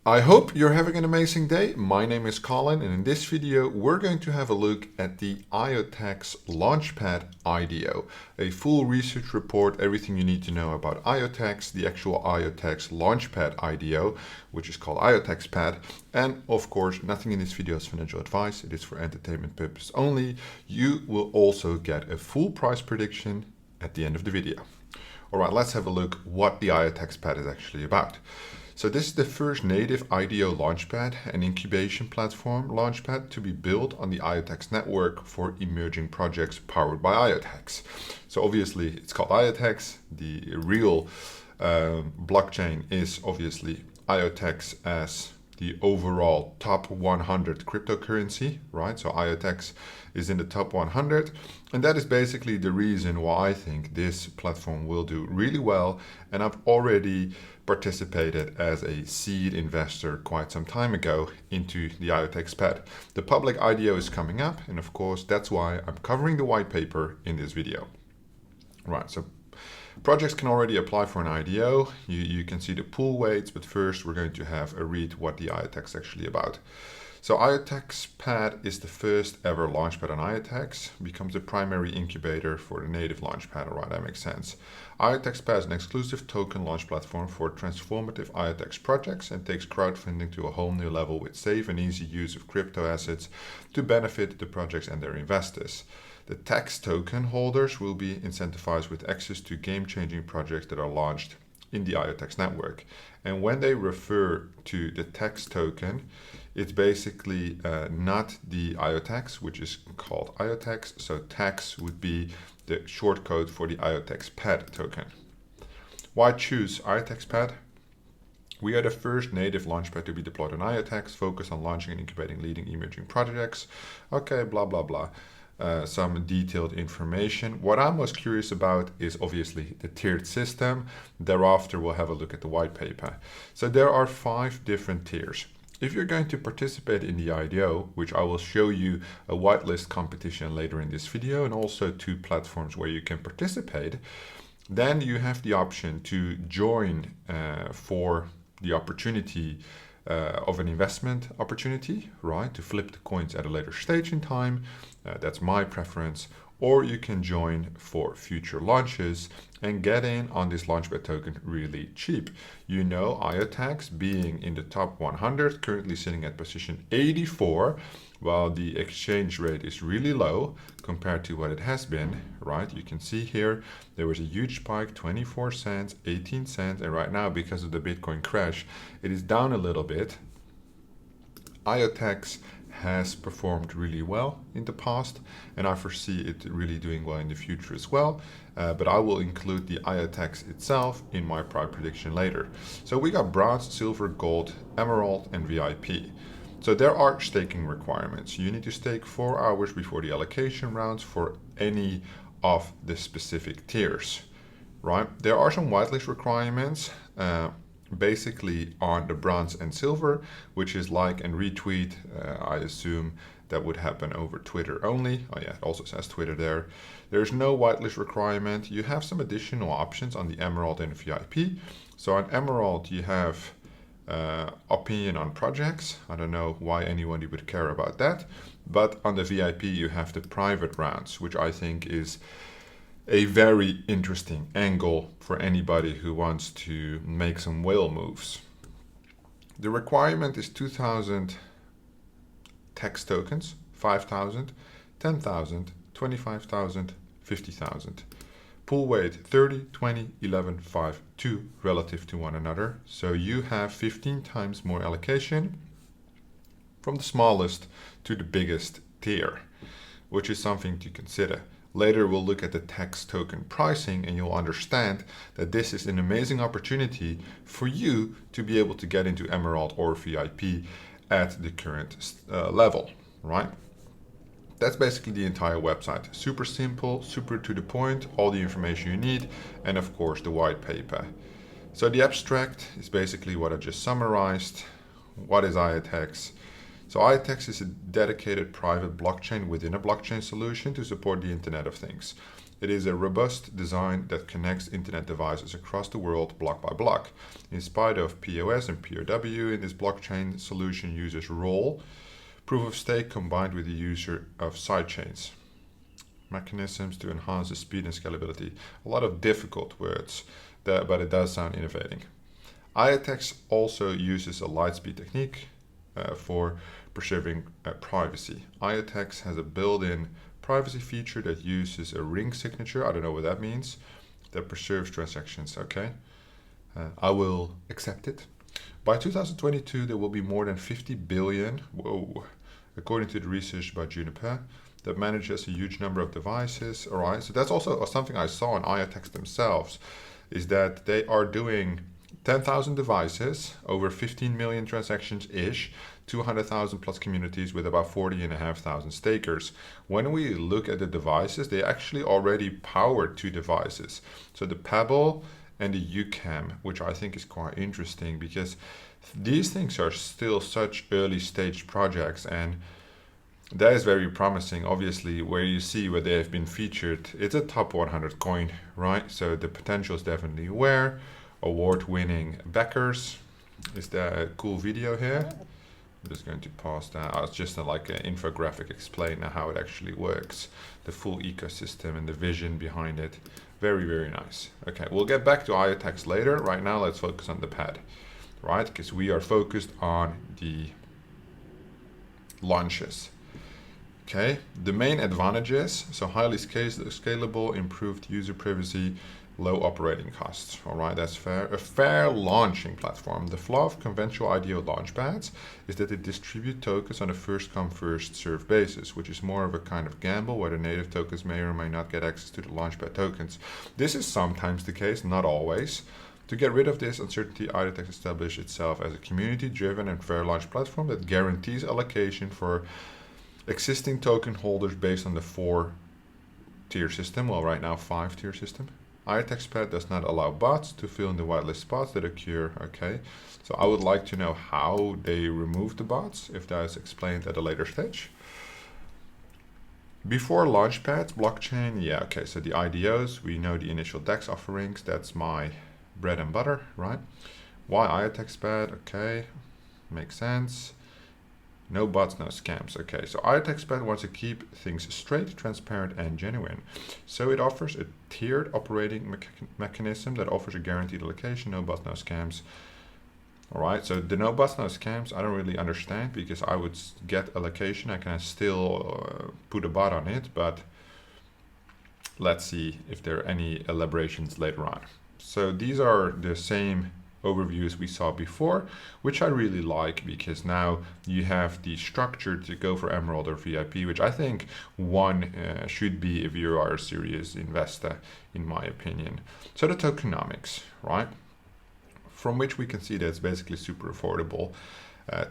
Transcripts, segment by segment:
I hope you're having an amazing day. My name is Colin, and in this video we're going to have a look at the Iotex Launchpad IDEO, a full research report, everything you need to know about Iotex, the actual Iotex Launchpad IDEO, which is called IotexPad, and of course nothing in this video is financial advice, it is for entertainment purpose only. You will also get a full price prediction at the end of the video. Alright, let's have a look what the IotexPad is actually about. So this is the first native IDEO Launchpad, an incubation platform Launchpad to be built on the Iotex network for emerging projects powered by Iotex. So obviously it's called Iotex. The real blockchain is obviously Iotex as the overall top 100 cryptocurrency, right? So Iotex is in the top 100, and that is basically the reason why I think this platform will do really well. And I've already participated as a seed investor quite some time ago into the IotexPad. The public IDO is coming up, and of course that's why I'm covering the white paper in this video. Right, so projects can already apply for an IDO. You can see the pool weights, but first we're going to have a read what the Iotex is actually about. So IotexPad is the first ever launchpad on Iotex, becomes the primary incubator for the native launchpad. Alright, that makes sense. IotexPad is an exclusive token launch platform for transformative Iotex projects and takes crowdfunding to a whole new level with safe and easy use of crypto assets to benefit the projects and their investors. The tax token holders will be incentivized with access to game-changing projects that are launched in the Iotex network. And when they refer to the tax token, it's basically not the Iotex, which is called Iotex. So tax would be the short code for the IotexPad token. Why choose IotexPad? We are the first native launchpad to be deployed on Iotex, focused on launching and incubating leading emerging projects. Okay, blah, blah, blah. Some detailed information. What I'm most curious about is obviously the tiered system. Thereafter, we'll have a look at the white paper. So there are 5 different tiers. If you're going to participate in the IDO, which I will show you a whitelist competition later in this video, and also 2 platforms where you can participate, then you have the option to join for the opportunity of an investment opportunity, right? To flip the coins at a later stage in time. That's my preference. Or you can join for future launches and get in on this Launchpad token really cheap. You know, Iotex being in the top 100, currently sitting at position 84, while the exchange rate is really low compared to what it has been, right? You can see here, there was a huge spike, 24 cents, 18 cents, and right now, because of the Bitcoin crash, it is down a little bit. Iotex has performed really well in the past, and I foresee it really doing well in the future as well. But I will include the Iotex itself in my price prediction later. So we got bronze, silver, gold, emerald, and VIP. So there are staking requirements. You need to stake 4 hours before the allocation rounds for any of the specific tiers, right? There are some whitelist requirements. Basically on the bronze and silver, which is like and retweet. I assume that would happen over Twitter only. Oh yeah, it also says Twitter there. There's no whitelist requirement. You have some additional options on the emerald and VIP. So on emerald you have opinion on projects. I don't know why anybody would care about that, but on the VIP you have the private rounds, which I think is a very interesting angle for anybody who wants to make some whale moves. The requirement is 2,000 tax tokens, 5,000, 10,000, 25,000, 50,000. Pool weight 30, 20, 11, 5, 2 relative to one another. So you have 15 times more allocation from the smallest to the biggest tier, which is something to consider. Later we'll look at the tax token pricing, and you'll understand that this is an amazing opportunity for you to be able to get into Emerald or VIP at the current level, right? That's basically the entire website. Super simple, super to the point, all the information you need, and of course the white paper. So the abstract is basically what I just summarized. What is Iotex? So Iotex is a dedicated private blockchain within a blockchain solution to support the Internet of Things. It is a robust design that connects internet devices across the world block by block. In spite of POS and POW, in this blockchain solution uses role, proof of stake combined with the user of sidechains. Mechanisms to enhance the speed and scalability. A lot of difficult words, but it does sound innovating. Iotex also uses a light speed technique for preserving privacy. Iotex has a built-in privacy feature that uses a ring signature, I don't know what that means, that preserves transactions, okay? I will accept it. By 2022, there will be more than 50 billion, whoa, according to the research by Juniper, that manages a huge number of devices, all right? So that's also something I saw in Iotex themselves, is that they are doing 10,000 devices, over 15 million transactions-ish, 200,000 plus communities with about 40,500 stakers. When we look at the devices, they actually already powered 2 devices. So the Pebble and the UCAM, which I think is quite interesting because these things are still such early stage projects, and that is very promising. Obviously, where you see where they have been featured, it's a top 100 coin, right? So the potential is definitely there. Award-winning backers. Is there a cool video here? I'm just going to pause that. It's just like an infographic explaining how it actually works, the full ecosystem and the vision behind it. Very, very nice. Okay, we'll get back to Iotex later. Right now, let's focus on the pad, right? Because we are focused on the launches. Okay, the main advantages, so highly scalable, improved user privacy, low operating costs. All right, that's fair. A fair launching platform. The flaw of conventional IDO launchpads is that they distribute tokens on a first-come, first-served basis, which is more of a kind of gamble where the native tokens may or may not get access to the Launchpad tokens. This is sometimes the case, not always. To get rid of this uncertainty, Iotex established itself as a community-driven and fair launch platform that guarantees allocation for existing token holders based on the 4-tier system, well, right now 5-tier system. IotexPad does not allow bots to fill in the whitelist spots that occur, okay? So I would like to know how they remove the bots, if that is explained at a later stage. Before Launchpads, blockchain, yeah, okay, so the IDOs, we know the initial DEX offerings, that's my bread and butter, right? Why IotexPad, okay, makes sense. No bots, no scams. Okay, so IotexPad wants to keep things straight, transparent, and genuine. So it offers a tiered operating mechanism that offers a guaranteed allocation, no bots, no scams. All right, so the no bots, no scams, I don't really understand because I would get allocation. I can still put a bot on it, but let's see if there are any elaborations later on. So these are the same overviews we saw before, which I really like because now you have the structure to go for Emerald or VIP, which I think one should be if you are a serious investor, in my opinion. So the tokenomics, right? From which we can see that it's basically super affordable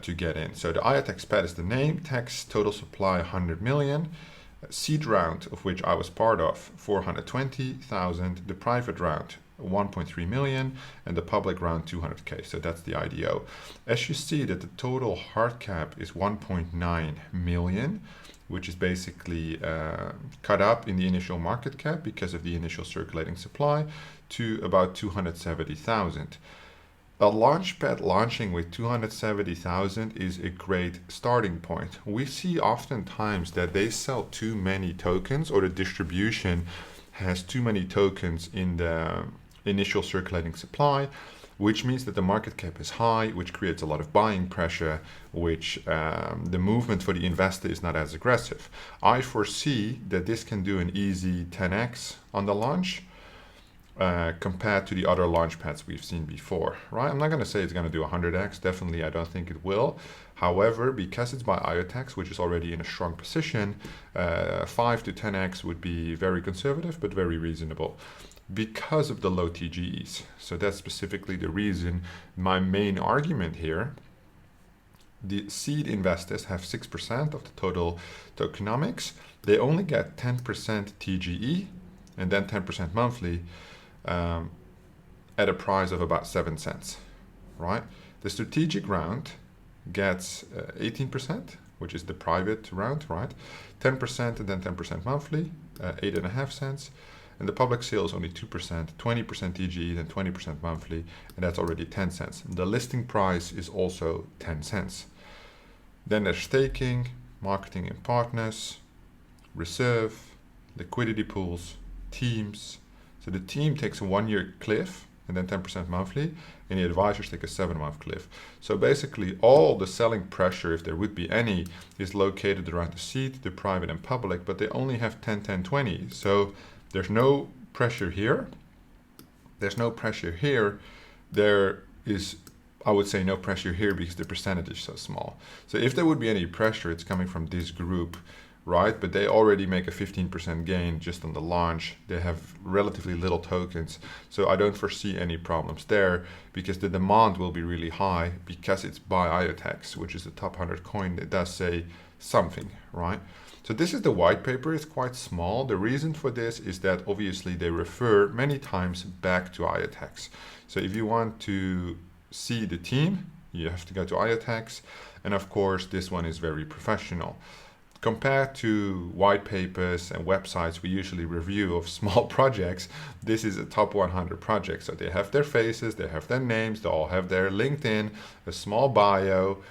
to get in. So the IotexPad is the name, text, total supply 100 million. Seed round, of which I was part of, 420,000. The private round, 1.3 million, and the public round 200k. So that's the IDO. As you see that the total hard cap is 1.9 million, which is basically cut up in the initial market cap because of the initial circulating supply to about 270,000. A Launchpad launching with 270,000 is a great starting point. We see oftentimes that they sell too many tokens, or the distribution has too many tokens in the initial circulating supply, which means that the market cap is high, which creates a lot of buying pressure, which the movement for the investor is not as aggressive. I foresee that this can do an easy 10x on the launch, compared to the other launch pads we've seen before, right? I'm not going to say it's going to do 100x. Definitely, I don't think it will. However, because it's by Iotex, which is already in a strong position, 5 to 10x would be very conservative, but very reasonable because of the low TGEs. So that's specifically the reason. My main argument here, the seed investors have 6% of the total tokenomics. They only get 10% TGE and then 10% monthly, at a price of about 7 cents, right? The strategic round gets 18%, which is the private round, right? 10% and then 10% monthly, 8.5 cents. And the public sale is only 2%, 20% TGE, then 20% monthly, and that's already 10 cents. The listing price is also 10 cents. Then there's staking, marketing and partners, reserve, liquidity pools, teams. So the team takes a 1-year cliff and then 10% monthly, and the advisors take a 7-month cliff. So basically all the selling pressure, if there would be any, is located around the seed, the private and public, but they only have 10, 10, 20. So there's no pressure here. There's no pressure here. There is, I would say, no pressure here because the percentage is so small. So if there would be any pressure, it's coming from this group, right? But they already make a 15% gain just on the launch. They have relatively little tokens. So I don't foresee any problems there because the demand will be really high because it's by Iotex, which is the top 100 coin that does say something, right? So this is the white paper. It's quite small. The reason for this is that obviously they refer many times back to Iotex. So if you want to see the team, you have to go to Iotex. And of course, this one is very professional. Compared to white papers and websites we usually review of small projects, this is a top 100 project. So they have their faces, they have their names, they all have their LinkedIn, a small bio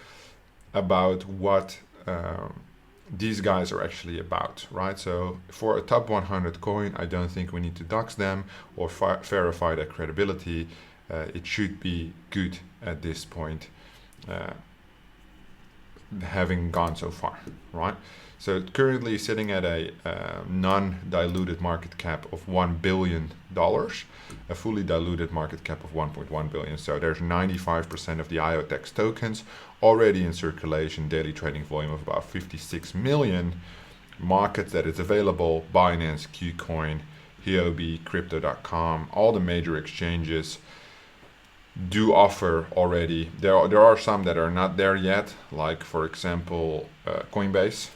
about what these guys are actually about, right? So for a top 100 coin, I don't think we need to dox them or verify their credibility. It should be good at this point, having gone so far, right? So currently sitting at a non-diluted market cap of $1 billion, a fully diluted market cap of 1.1 billion. So there's 95% of the Iotex tokens already in circulation, daily trading volume of about 56 million, market that is available, Binance, Qcoin, Huobi, Crypto.com, all the major exchanges do offer already. There are some that are not there yet, like for example Coinbase,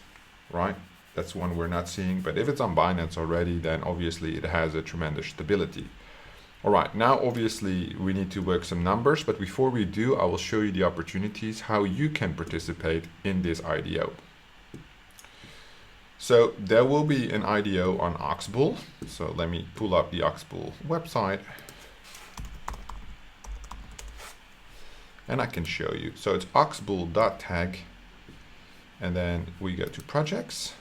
right? That's one we're not seeing, but if it's on Binance already, then obviously it has a tremendous stability. All right, now obviously we need to work some numbers, but before we do, I will show you the opportunities, how you can participate in this IDO. So there will be an IDO on Oxbull. So let me pull up the Oxbull website. And I can show you. So it's oxbull.tag, and then we go to projects,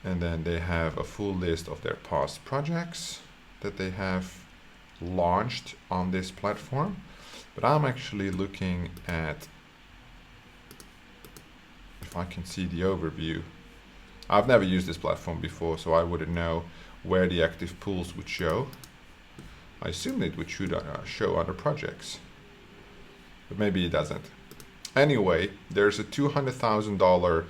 and then they have a full list of their past projects that they have launched on this platform. But I'm actually looking at, if I can see the overview. I've never used this platform before, so I wouldn't know where the active pools would show. I assume it would show other projects, but maybe it doesn't. Anyway, there's a $200,000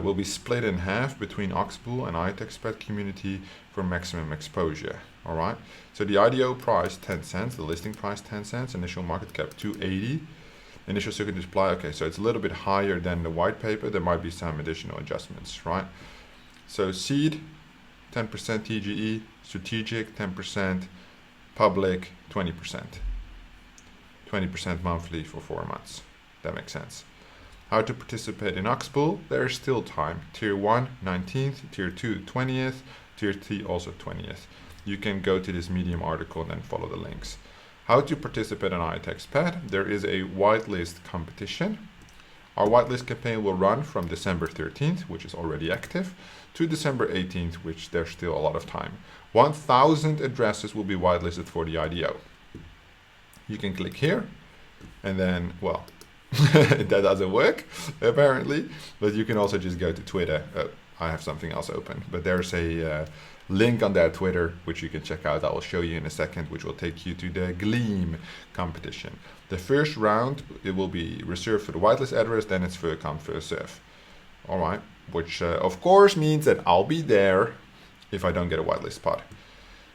will be split in half between Oxbull and IotexPad community for maximum exposure. All right. So the IDO price 10 cents, the listing price 10 cents, initial market cap 280, initial circuit supply. Okay, so it's a little bit higher than the white paper. There might be some additional adjustments, right? So seed 10% TGE, strategic 10%, public 20%. 20% monthly for 4 months. That makes sense. How to participate in Oxbull? There is still time. Tier 1, 19th, Tier 2, 20th, Tier 3, also 20th. You can go to this Medium article and then follow the links. How to participate in IotexPad? There is a whitelist competition. Our whitelist campaign will run from December 13th, which is already active, to December 18th, which there's still a lot of time. 1,000 addresses will be whitelisted for the IDO. You can click here, and then, well, that doesn't work, apparently, but you can also just go to Twitter. I have something else open, but there's a link on that Twitter, which you can check out. I will show you in a second, which will take you to the Gleam competition. The first round, it will be reserved for the whitelist address, then it's first come, first serve. All right, which of course means that I'll be there if I don't get a whitelist spot,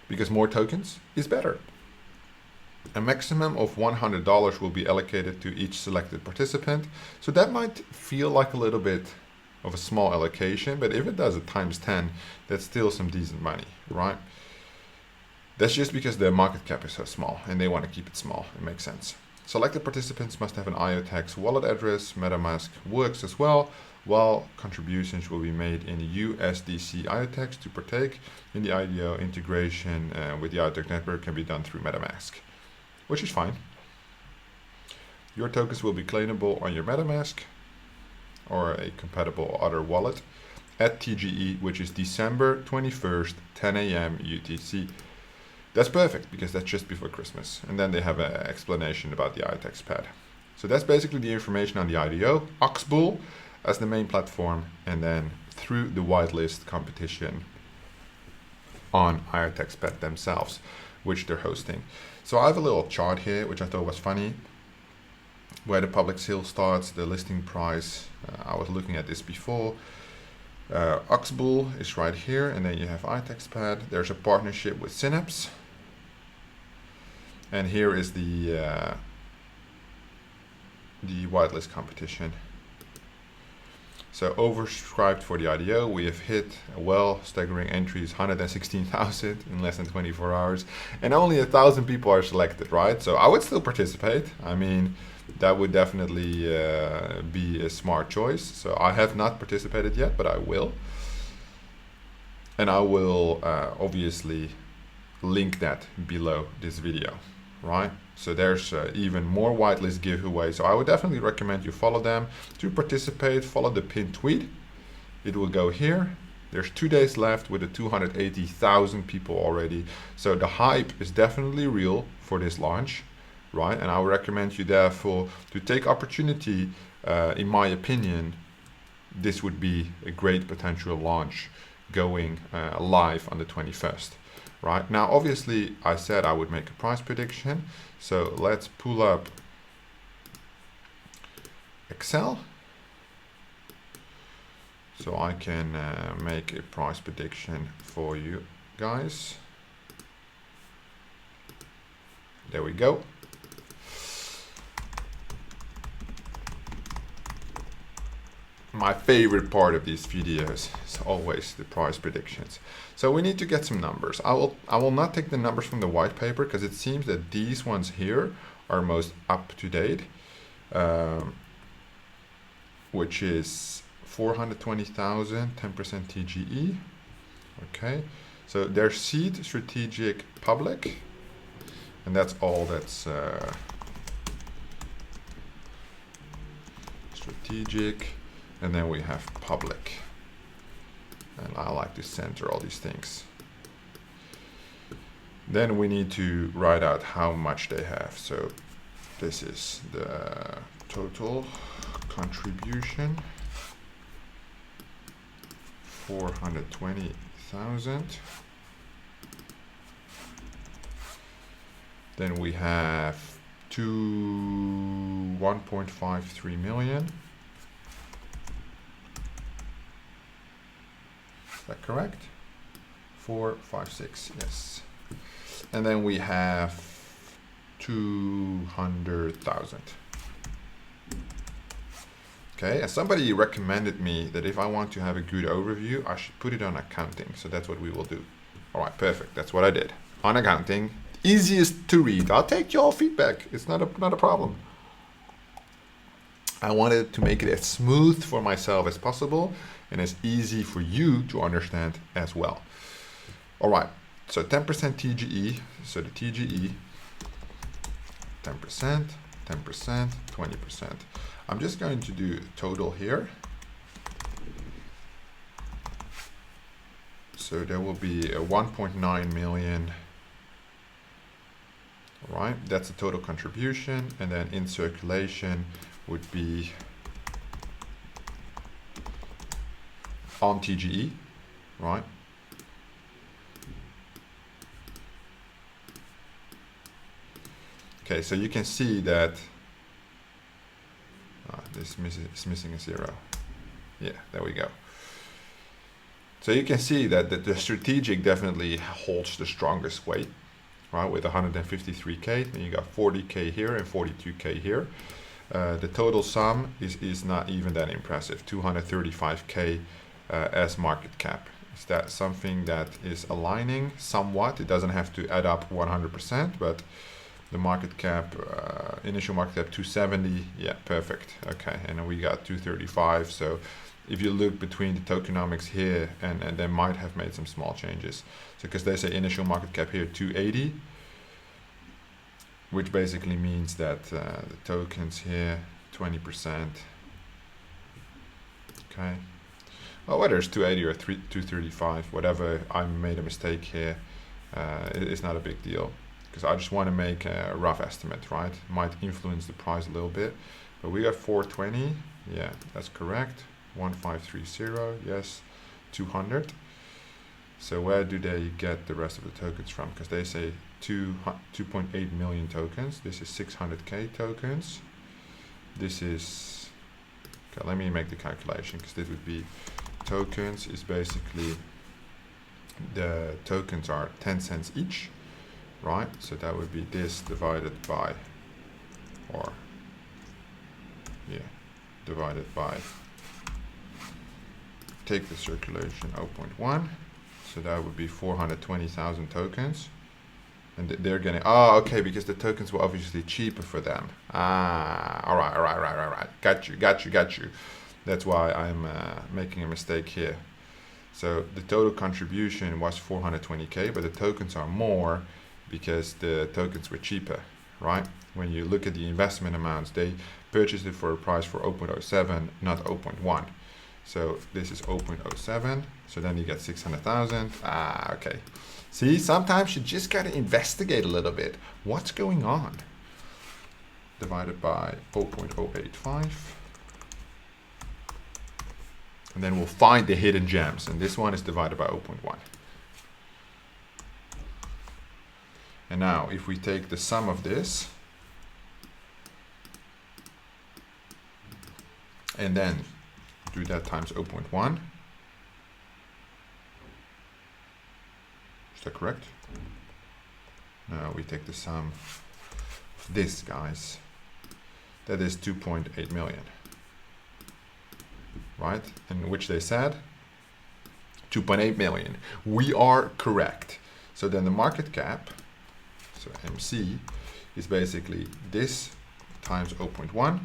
because more tokens is better. A maximum of $100 will be allocated to each selected participant. So that might feel like a little bit of a small allocation, but if it does it times 10, that's still some decent money, right? That's just because the market cap is so small and they want to keep it small. It makes sense. Selected participants must have an Iotex wallet address. MetaMask works as well, while contributions will be made in USDC Iotex to partake in the IDO. Integration with the Iotex network can be done through MetaMask, which is fine. Your tokens will be claimable on your MetaMask or a compatible other wallet at TGE, which is December 21st, 10 a.m. UTC. That's perfect because that's just before Christmas. And then they have an explanation about the IotexPad. So that's basically the information on the IDO, Oxbull as the main platform, and then through the whitelist competition on IotexPad themselves, which they're hosting. So I have a little chart here, which I thought was funny, where the public sale starts, the listing price. I was looking at this before. Oxbull is right here, and then you have IotexPad. There's a partnership with Synapse. And here is the whitelist competition. So oversubscribed for the IDO, we have hit staggering entries, 116,000 in less than 24 hours, and only 1,000 people are selected, right? So I would still participate. I mean, that would definitely be a smart choice. So I have not participated yet, but I will. And I will obviously link that below this video, right? So there's even more whitelist giveaways. So I would definitely recommend you follow them to participate. Follow the pinned tweet. It will go here. There's 2 days left with the 280,000 people already. So the hype is definitely real for this launch, right? And I would recommend you therefore to take opportunity. In my opinion, this would be a great potential launch going live on the 21st. Right now, obviously, I said I would make a price prediction. So let's pull up Excel so I can make a price prediction for you guys. There we go. My favorite part of these videos is always the price predictions. So we need to get some numbers. I will not take the numbers from the white paper because it seems that these ones here are most up to date, which is 420,000, 10% TGE. Okay, so their seed strategic public, and that's all that's strategic. And then we have public. And I like to center all these things. Then we need to write out how much they have. So this is the total contribution, 420,000. Then we have 1.53 million. Is that correct? 4, 5, 6, yes. And then we have 200,000. Okay, and somebody recommended me that if I want to have a good overview, I should put it on accounting. So that's what we will do. All right, perfect. That's what I did. On accounting, easiest to read. I'll take your feedback. It's not a problem. I wanted to make it as smooth for myself as possible and as easy for you to understand as well. All right, so 10% TGE. So the TGE, 10%, 10%, 20%. I'm just going to do total here. So there will be a 1.9 million. All right, that's the total contribution. And then in circulation would be on TGE, right? Okay, so you can see that this is missing a 0. Yeah, there we go. So you can see that the strategic definitely holds the strongest weight, right? With 153K, and you got 40K here and 42K here. The total sum is not even that impressive, 235K as market cap. Is that something that is aligning somewhat? It doesn't have to add up 100%, but The market cap, initial market cap 270, yeah, perfect. Okay, and then we got 235. So if you look between the tokenomics here, and they might have made some small changes. So because they say initial market cap here 280, which basically means that the tokens here 20%. Okay. Well, whether it's 280 or 235, whatever, I made a mistake here. It's not a big deal, because I just want to make a rough estimate, right? Might influence the price a little bit, but we got 420. Yeah, that's correct. 1530. Yes, 200. So where do they get the rest of the tokens from? Because they say 2.8 million tokens. This is 600k tokens. This is, okay, let me make the calculation, because this would be tokens is basically, the tokens are 10 cents each, right? So that would be this divided by, or yeah, divided by, take the circulation 0.1, so that would be 420,000 tokens. And they're getting, oh, okay, because the tokens were obviously cheaper for them. Ah, all right. Got you. That's why I'm making a mistake here. So the total contribution was 420k, but the tokens are more because the tokens were cheaper, right? When you look at the investment amounts, they purchased it for a price for 0.07, not 0.1. So this is 0.07, so then you get 600,000. Ah, okay. See, sometimes you just gotta investigate a little bit. What's going on? Divided by 0.085. And then we'll find the hidden gems. And this one is divided by 0.1. And now if we take the sum of this, and then do that times 0.1. Is that correct? No, we take the sum of this, guys. That is 2.8 million. Right? And which they said 2.8 million. We are correct. So then the market cap, so MC, is basically this times 0.1.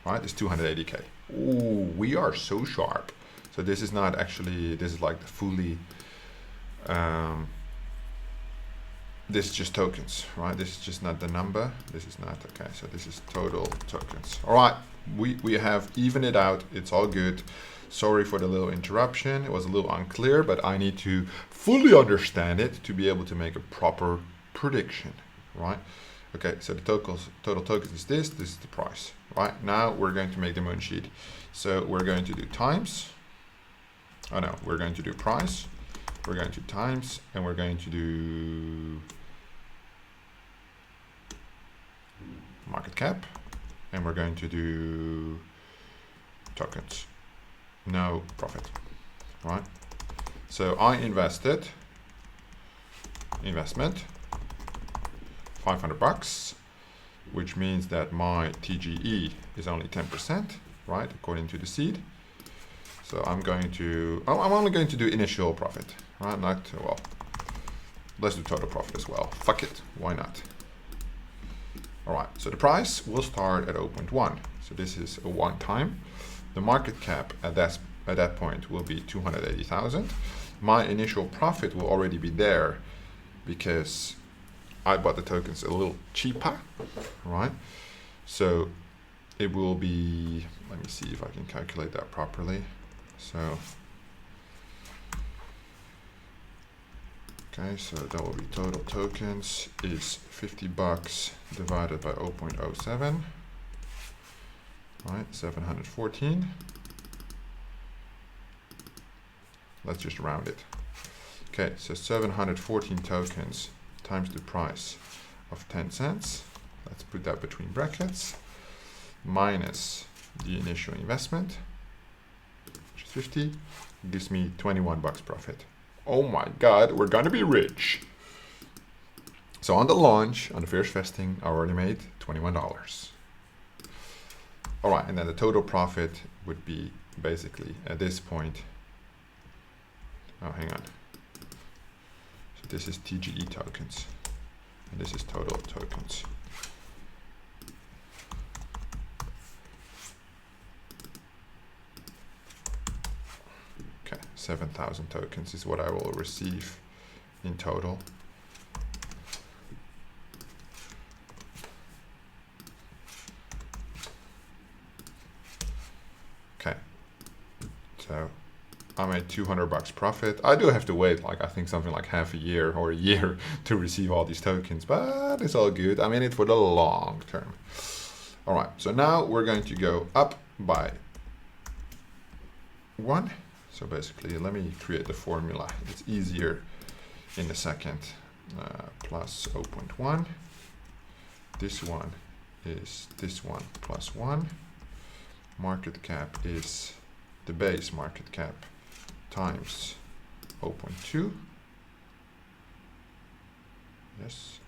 Right? It's 280k. Ooh, we are so sharp. So this is not actually, this is like the fully, this is just tokens, right? This is just not the number. This is not, okay, so this is total tokens. All right, we have evened it out. It's all good. Sorry for the little interruption. It was a little unclear, but I need to fully understand it to be able to make a proper prediction, right? Okay, so the total tokens is this is the price, right? Now we're going to make the moon sheet. So we're going to do times, oh no, we're going to do price, we're going to times, and we're going to do market cap, and we're going to do tokens, no profit, right? So I investment, 500 bucks, which means that my TGE is only 10%, right, according to the seed. So I'm going to, I'm only going to do initial profit, right? Not, well, let's do total profit as well. Fuck it, why not? All right, so the price will start at 0.1. So this is a one time. The market cap at that point will be 280,000. My initial profit will already be there because I bought the tokens a little cheaper, right? So it will be, let me see if I can calculate that properly. So, okay, so that will be total tokens is 50 bucks divided by 0.07, right? 714. Let's just round it. Okay, so 714 tokens times the price of 10 cents. Let's put that between brackets. Minus the initial investment, which is 50, gives me 21 bucks profit. Oh my God, we're gonna be rich. So on the launch, on the first vesting, I already made $21. All right, and then the total profit would be basically at this point, oh, hang on. So this is TGE tokens. and this is total tokens. Okay, 7,000 tokens is what I will receive in total. Okay, so I made $200 profit. I do have to wait, like I think something like half a year or a year to receive all these tokens, but it's all good. I'm in it for the long term. All right, so now we're going to go up by 1. So basically, let me create the formula. It's easier in a second. Plus 0.1. This one is this one plus 1. Market cap is the base market cap times 0.2. Yes.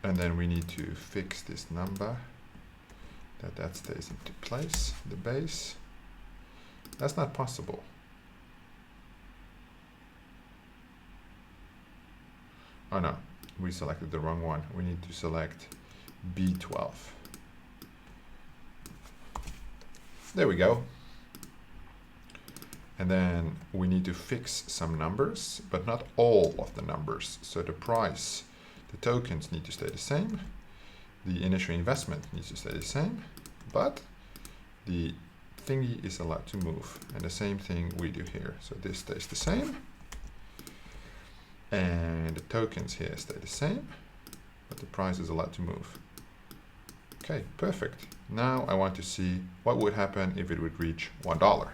And then we need to fix this number, that stays into place, the base. That's not possible. Oh no, we selected the wrong one. We need to select B12. There we go. And then we need to fix some numbers, but not all of the numbers. So the price, the tokens need to stay the same. The initial investment needs to stay the same, but the thingy is allowed to move. And the same thing we do here. So this stays the same. And the tokens here stay the same, but the price is allowed to move. Okay, perfect. Now I want to see what would happen if it would reach $1.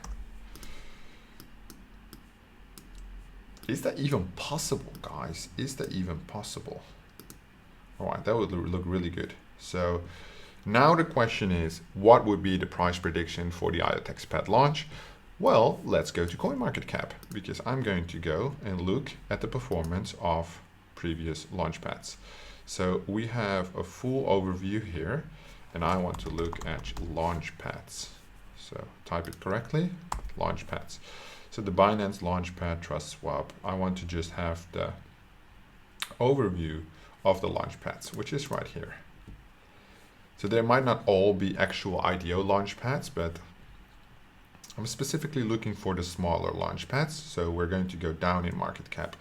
Is that even possible, guys? Is that even possible? All right, that would look really good. So now the question is, what would be the price prediction for the IotexPad launch? Well, let's go to CoinMarketCap, because I'm going to go and look at the performance of previous launchpads. So we have a full overview here, and I want to look at launchpads. So type it correctly, launchpads. So the Binance Launchpad Trust Swap, I want to just have the overview of the launchpads, which is right here. So there might not all be actual IDO launchpads, but I'm specifically looking for the smaller launchpads. So we're going to go down in market cap.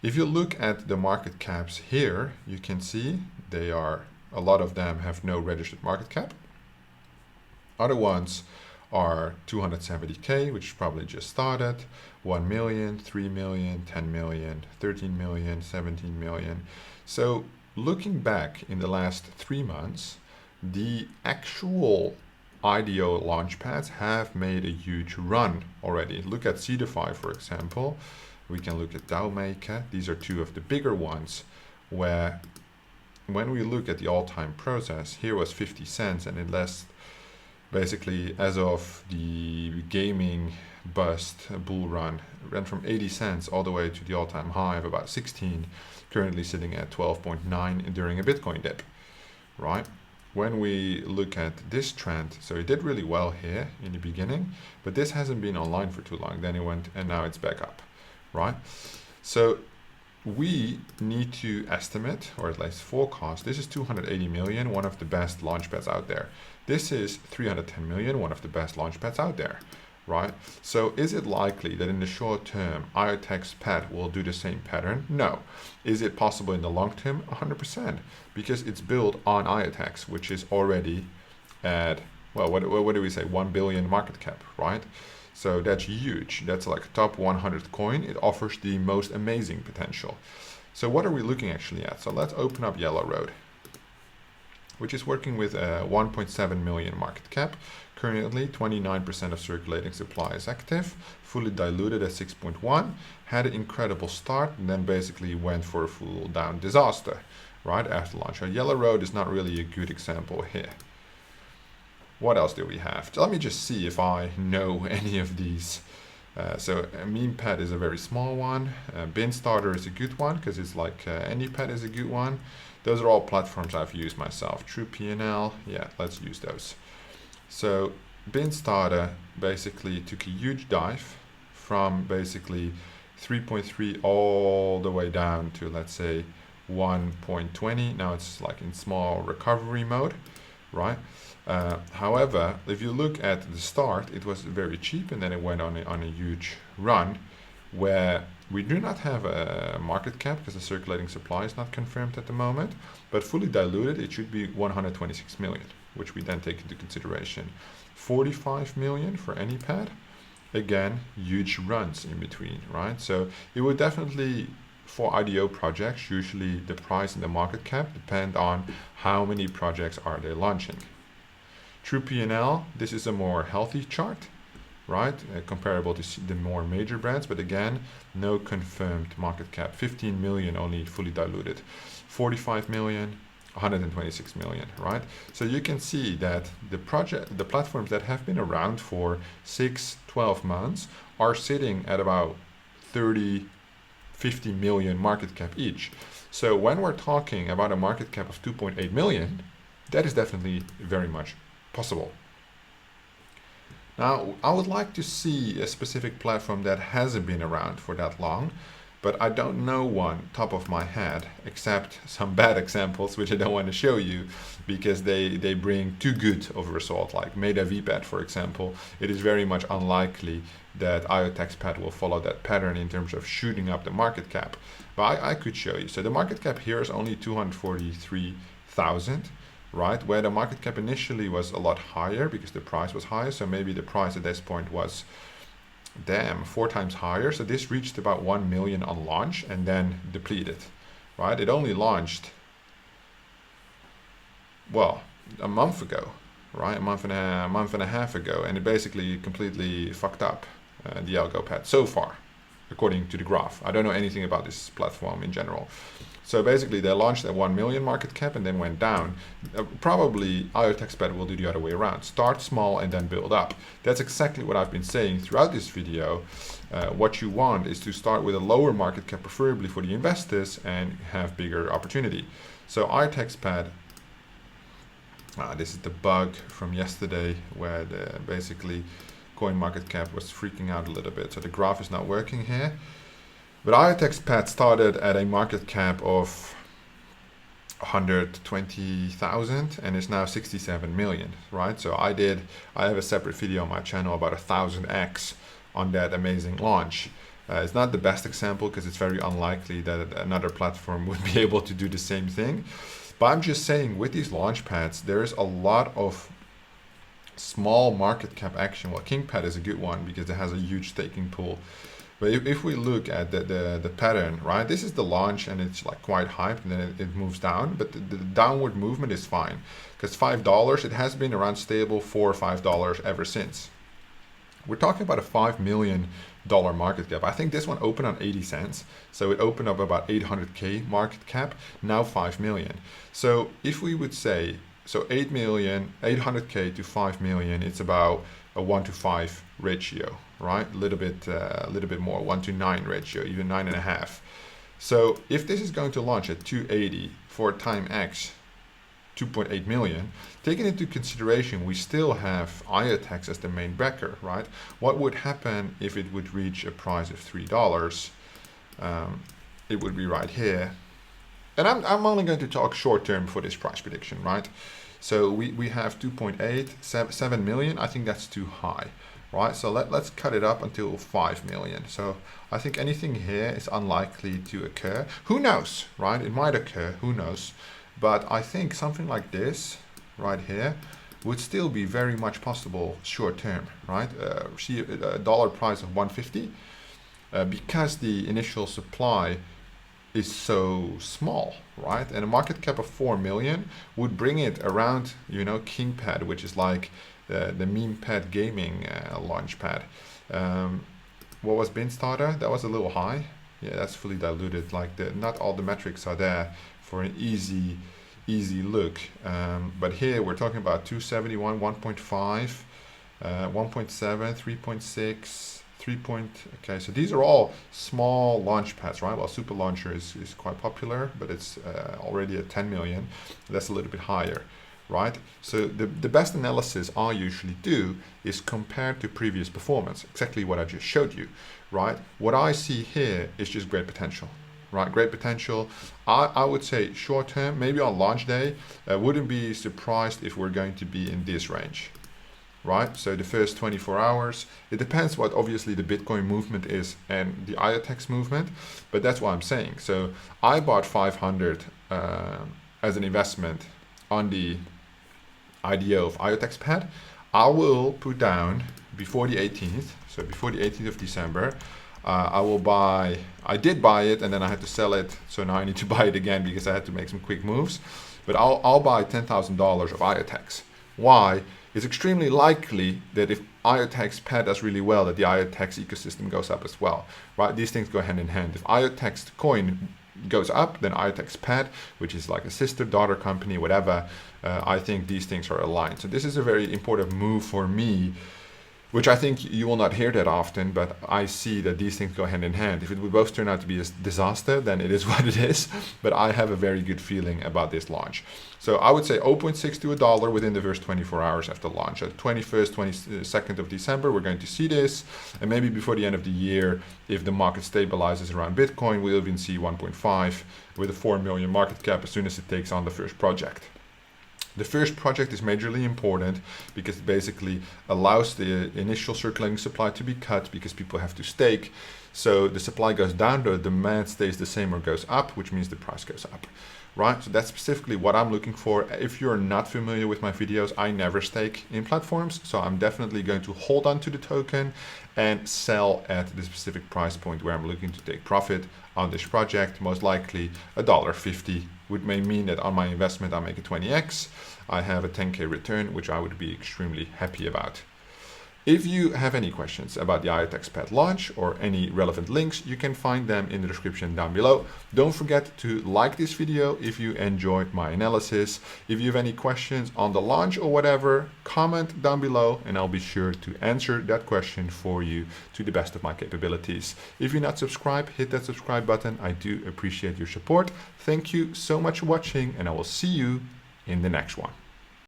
If you look at the market caps here, you can see they are, a lot of them have no registered market cap. Other ones are 270K, which probably just started, 1 million, 3 million, 10 million, 13 million, 17 million. So looking back in the last 3 months, the actual IDO launchpads have made a huge run already. Look at Seedify, for example. We can look at DAOmaker. These are two of the bigger ones where when we look at the all-time process, here was 50 cents and it lasts basically as of the gaming bust bull run, ran from 80 cents all the way to the all-time high of about 16, currently sitting at 12.9 during a Bitcoin dip, right? When we look at this trend, so it did really well here in the beginning, but this hasn't been online for too long. Then it went and now it's back up, right? So we need to estimate, or at least forecast, this is 280 million, one of the best launchpads out there. This is 310 million, one of the best launchpads out there, right? So is it likely that in the short term, IotexPad will do the same pattern? No. Is it possible in the long term? 100%, because it's built on Iotex, which is already at, well, what do we say, 1 billion market cap, right? So that's huge. That's like a top 100 coin. It offers the most amazing potential. So what are we looking actually at? So let's open up Yellow Road, which is working with a 1.7 million market cap. Currently, 29% of circulating supply is active, fully diluted at 6.1, had an incredible start, and then basically went for a full down disaster, right, after launch. So Yellow Road is not really a good example here. What else do we have? Let me just see if I know any of these. So MemePad is a very small one. Bin Starter is a good one because it's like AnyPad is a good one. Those are all platforms I've used myself. True PNL, yeah, let's use those. So Bin Starter basically took a huge dive from basically 3.3 all the way down to, let's say, 1.20. Now it's like in small recovery mode, right? However, if you look at the start, it was very cheap, and then it went on a huge run where we do not have a market cap because the circulating supply is not confirmed at the moment, but fully diluted, it should be 126 million, which we then take into consideration. 45 million for any pad. Again, huge runs in between, right? So it would definitely, for IDO projects, usually the price and the market cap depend on how many projects are they launching. True P&L, this is a more healthy chart, right? Comparable to the more major brands, but again, no confirmed market cap. 15 million only fully diluted. 45 million, 126 million, right? So you can see that the platforms that have been around for 6-12 months are sitting at about 30-50 million market cap each. So when we're talking about a market cap of 2.8 million, that is definitely very much possible. Now, I would like to see a specific platform that hasn't been around for that long, but I don't know one top of my head, except some bad examples, which I don't want to show you because they bring too good of a result, like MetaVPad, for example. It is very much unlikely that IotexPad will follow that pattern in terms of shooting up the market cap. But I could show you. So the market cap here is only 243,000. Right, where the market cap initially was a lot higher because the price was higher. So maybe the price at this point was, damn, 4 times higher. So this reached about 1 million on launch and then depleted, right? It only launched, well, a month ago, right? A month and a half ago, and it basically completely fucked up the algo pad so far, according to the graph. I don't know anything about this platform in general. So basically they launched at 1 million market cap and then went down. Probably IotexPad will do the other way around. Start small and then build up. That's exactly what I've been saying throughout this video. What you want is to start with a lower market cap, preferably for the investors, and have bigger opportunity. So IotexPad, this is the bug from yesterday where basically coin market cap was freaking out a little bit. So the graph is not working here. But IotexPad started at a market cap of 120,000 and is now 67 million, right? So I have a separate video on my channel about 1000x on that amazing launch. It's not the best example because it's very unlikely that another platform would be able to do the same thing. But I'm just saying, with these launch pads, there's a lot of small market cap action. Well, KingPad is a good one because it has a huge staking pool. But if we look at the pattern, right, this is the launch and it's like quite hyped and then it moves down, but the downward movement is fine because $5, it has been around stable $4 or $5 ever since. We're talking about a $5 million market cap. I think this one opened on 80 cents. So it opened up about 800K market cap, now 5 million. So if we would say, so 8 million, 800K to 5 million, it's about a 1-to-5 ratio, right? A little bit more, 1-to-9 ratio, even 9.5. So if this is going to launch at 280 for time X, 2.8 million, taking into consideration we still have Iotex as the main backer, right? What would happen if it would reach a price of $3? It would be right here. And I'm only going to talk short term for this price prediction, right? So we have 2.8, 7 million. I think that's too high, right? So let's cut it up until 5 million. So I think anything here is unlikely to occur. Who knows, right? It might occur, who knows? But I think something like this right here would still be very much possible short term, right? See a dollar price of 150 because the initial supply is so small, right? And a market cap of 4 million would bring it around, you know, KingPad, which is like the meme pad gaming launch pad. What was BinStarter? That was a little high. Yeah, that's fully diluted. Like not all the metrics are there for an easy look. But here we're talking about 271, 1.5, 1.7, 3.6. Okay, so these are all small launch pads, right? Well, Super Launcher is quite popular, but it's already at 10 million. That's a little bit higher, right? So the best analysis I usually do is compared to previous performance, exactly what I just showed you, right? What I see here is just great potential, right? Great potential. I would say short term, maybe on launch day, wouldn't be surprised if we're going to be in this range, right? So the first 24 hours, it depends what obviously the Bitcoin movement is and the Iotex movement, but that's what I'm saying. So I bought 500 as an investment on the IDO of IotexPad. I will put down before the 18th, so before the 18th of December, I did buy it and then I had to sell it, so now I need to buy it again because I had to make some quick moves, but I'll buy $10,000 of Iotex. Why? It's extremely likely that if IotexPad does really well, that the Iotex ecosystem goes up as well, right? These things go hand in hand. If Iotex coin goes up, then IotexPad, which is like a sister daughter company, whatever, I think these things are aligned. So this is a very important move for me, which I think you will not hear that often, but I see that these things go hand in hand. If it would both turn out to be a disaster, then it is what it is, but I have a very good feeling about this launch. So I would say 0.6 to $1 within the first 24 hours after launch. At 21st, 22nd of December, we're going to see this, and maybe before the end of the year, if the market stabilizes around Bitcoin, we'll even see 1.5 with a 4 million market cap as soon as it takes on the first project. The first project is majorly important because it basically allows the initial circulating supply to be cut because people have to stake. So the supply goes down, the demand stays the same or goes up, which means the price goes up, right? So that's specifically what I'm looking for. If you're not familiar with my videos, I never stake in platforms. So I'm definitely going to hold on to the token and sell at the specific price point where I'm looking to take profit on this project, most likely $1.50, which may mean that on my investment I make a 20x. I have a 10K return, which I would be extremely happy about. If you have any questions about the IotexPad launch or any relevant links, you can find them in the description down below. Don't forget to like this video if you enjoyed my analysis. If you have any questions on the launch or whatever, comment down below and I'll be sure to answer that question for you to the best of my capabilities. If you're not subscribed, hit that subscribe button. I do appreciate your support. Thank you so much for watching and I will see you in the next one.